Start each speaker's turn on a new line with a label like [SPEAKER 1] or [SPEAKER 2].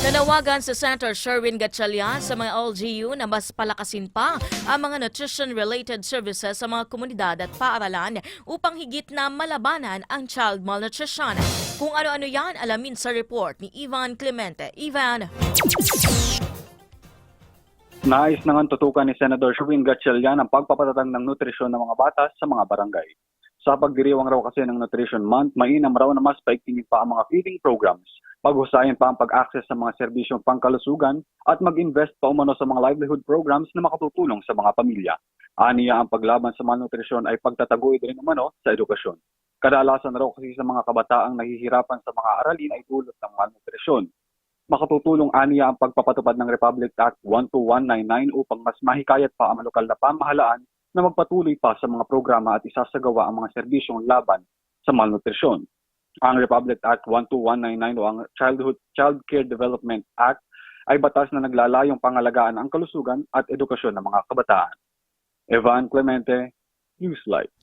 [SPEAKER 1] Nanawagan sa Senator Sherwin Gatchalian sa mga LGU na mas palakasin pa ang mga nutrition-related services sa mga komunidad at paaralan upang higit na malabanan ang child malnutrition. Kung ano-ano yan, alamin sa report ni Ivan Clemente. Ivan.
[SPEAKER 2] Nais nang tutukan ni Senator Sherwin Gatchalian ang pagpapatatag ng nutrisyon ng mga bata sa mga barangay. Sa pagdiriwang raw kasi ng Nutrition Month, mainam raw na mas paigtingin pa ang mga feeding programs, paghusayin pa ang pag-access sa mga serbisyong pangkalusugan at mag-invest pa umano sa mga livelihood programs na makatutulong sa mga pamilya. Aniya ang paglaban sa malnutrisyon ay pagtataguid rin umano sa edukasyon. Kadalasan raw kasi sa mga kabataang nahihirapan sa mga aralin ay dulot ng malnutrisyon. Makatutulong aniya ang pagpapatupad ng Republic Act 12199 upang mas mahikayat pa ang lokal na pamahalaan na magpatuloy pa sa mga programa at isasagawa ang mga serbisyong laban sa malnutrisyon. Ang Republic Act 12199 o ang Child Care Development Act ay batas na naglalayong pangalagaan ang kalusugan at edukasyon ng mga kabataan. Evan Clemente, Newslight.